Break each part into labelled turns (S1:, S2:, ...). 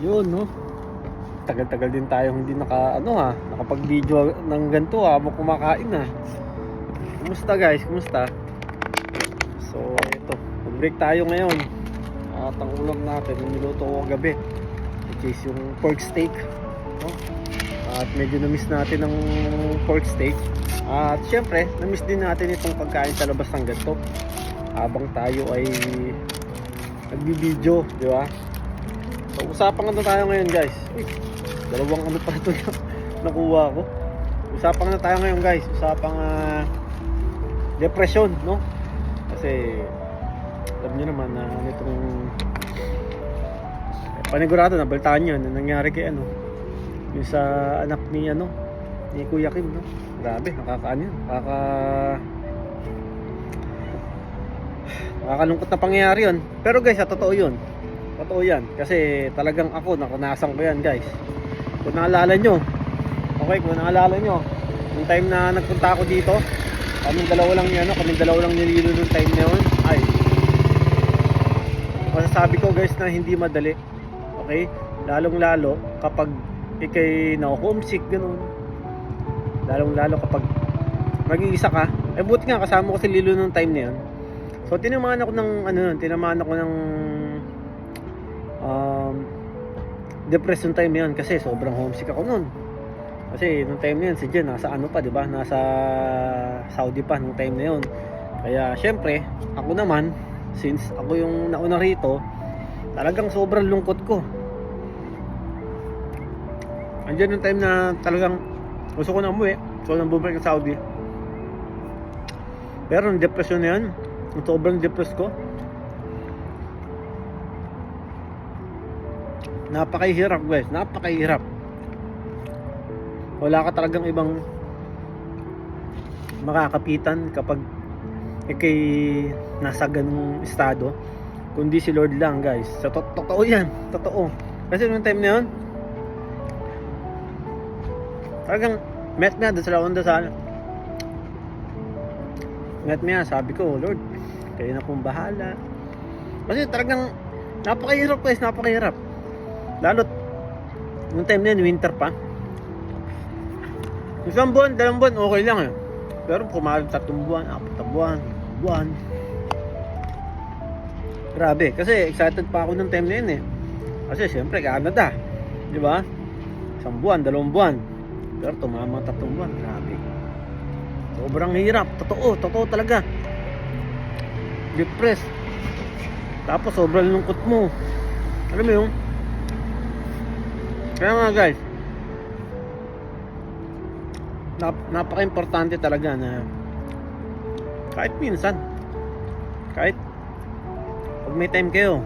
S1: Yun, no? Tagal-tagal din tayo hindi nakapag-video ng ganito habang kumakain na. Kumusta guys? Kumusta? So, ito. Mag-break tayo ngayon. At ang ulam natin, yung niluto ko gabi, which is yung pork steak. No? At medyo na-miss natin ng pork steak. At syempre, na-miss din natin itong pagkain sa labas ng ganito. Habang tayo ay nagbi-video, di ba? So, usapan na tayo ngayon guys. Uy, dalawang pa ito na nakuha ko. Usapan na tayo ngayon guys. Usapang depression, no? Kasi alam nyo naman na itong panigurado na baltaan yun na nangyari kay yung sa anak ni ni Kuya Kim, no? Grabe, nakakalungkot na pangyayari yun. Pero guys, totoo yun. Totoo yan. Kasi talagang ako, nakanasan ko yan guys. Kung naalala nyo, yung time na nagpunta ako dito, kaming dalawa lang nililo nung time na yun. Ay, masasabi ko guys na hindi madali. Okay? Lalong lalo kapag ikay na-homesick, ganun. Lalong lalo kapag mag-iisa ka. Buti nga kasama ko si Lilo nung time na yun. So tinamaan ako ng depression time yun kasi sobrang homesick ako nun. Kasi nung time na yun si Jen nasa pa, 'di ba? Nasa Saudi pa nung time na yun. Kaya syempre, ako naman since ako yung nauna rito, talagang sobrang lungkot ko. Andiyan yung time na talagang gusto ko na umuwi. So nang bumalik sa Saudi. Pero yung depression na yun, sobrang depressed ko. Napakahirap guys, napakahirap. Wala ka talagang ibang makakapitan kapag ikay nasa ganung estado, kundi si Lord lang guys. Sa totoo yan, totoo. Kasi noong time na yun, talagang met na doon sa lawan dasal. Met niya, sabi ko, Lord, kayo na pong bahala. Kasi talagang napakahirap guys, napakahirap. Lalo't nung time na yun, winter pa. Isang buwan, dalawang buwan, okay lang eh. Pero kumalit 3 buwan, 4 buwan. Grabe, kasi excited pa ako nung time na yun eh. Kasi syempre, Canada, di ba? 1 buwan, 2 buwan. Pero tumama 3 buwan, grabe. Sobrang hirap, totoo talaga. Depressed. Tapos sobrang lungkot mo. Alam mo yung kaya nga guys, napaka-importante talaga na kahit minsan, kahit pag may time kayo,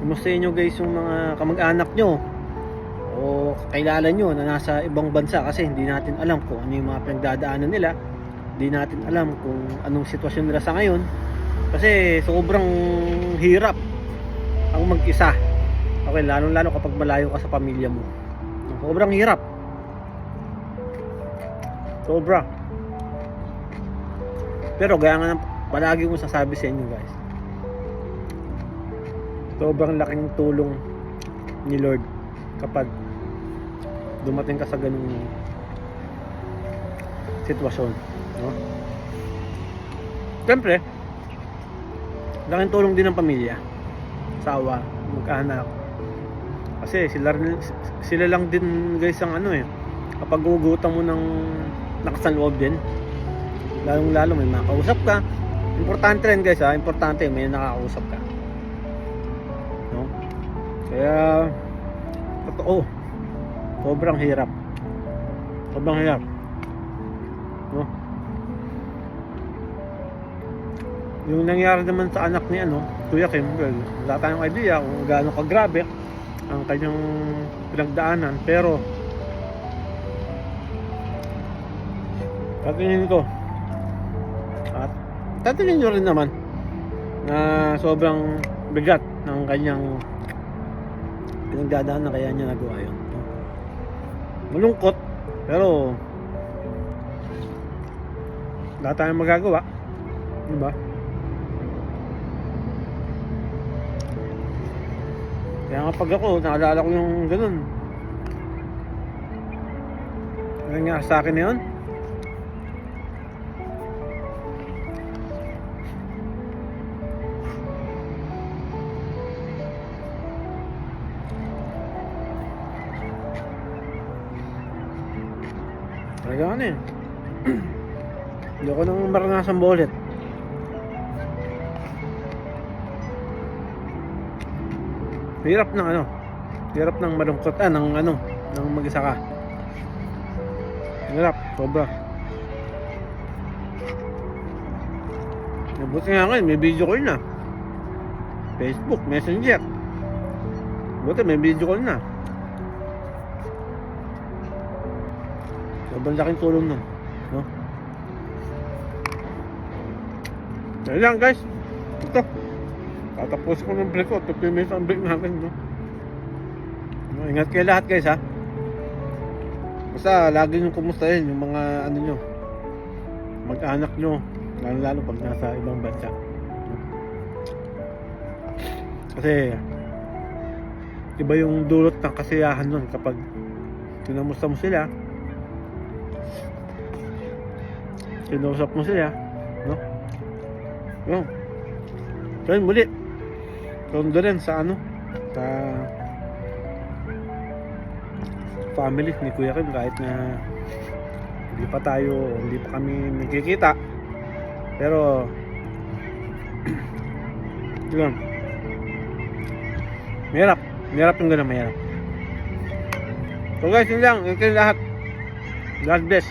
S1: kumustahin nyo guys yung mga kamag-anak nyo o kailala nyo na nasa ibang bansa. Kasi hindi natin alam kung ano yung mga pinagdadaanan nila. Hindi natin alam kung anong sitwasyon nila sa ngayon. Kasi sobrang hirap ang mag-isa. Okay, lalo kapag malayo ka sa pamilya mo. Sobrang hirap. Sobra. Pero gaya nga palagi kong sasabi sa inyo guys, sobrang laking tulong ni Lord kapag dumating ka sa ganung sitwasyon, no? Siyempre, laking tulong din ng pamilya, asawa, mag-anak. Kasi sila lang din guys ang kapag ugutan mo ng nakasanloob din, lalong lalo may makausap ka. Importante rin guys importante may nakakausap ka, no? Kaya totoo, sobrang hirap, no? Yung nangyari naman sa anak ni Kuya Kim, wala tayong idea kung gaano kagrabe ang kanyang pinagdaanan. Pero tatingin ko at tatingin nyo rin naman na sobrang bigat ng kanyang pinagdadaanan, kaya niya nagawa yun. Malungkot, pero wala tayong magagawa, diba? Kaya nga pag ako, naalala ko yung ganun. Ano nga sa akin na yun? Talaga ano eh. Hindi ako nang maranasan bolet. Hirap ng ano. Hirap ng malungkot. Ng ano. Ng mag-isa ka. Hirap. Sobra. Buti nga ngayon. May video call na. Facebook. Messenger. Buti may video call na. Sobrang laking tulong nun. No? Dahil lang guys. Ito. Tatapos ko ng break ko. 15 minutes ang break natin. No? Ingat kayo lahat guys ha. Basta lagi nyo kumustahin yung mga ano nyo. Mag-anak nyo. Lalo pag nasa ibang bansa. Kasi iba yung dulot ng kasiyahan nun kapag kinamusta mo sila. Kinausap mo sila. No? Yun. So yun muli. Tondo rin sa ano. Sa family ni Kuya Kim kahit na hindi pa kami nagkikita pero yun mahirap yung ganun mahirap so guys yun lang ito yung lahat God bless.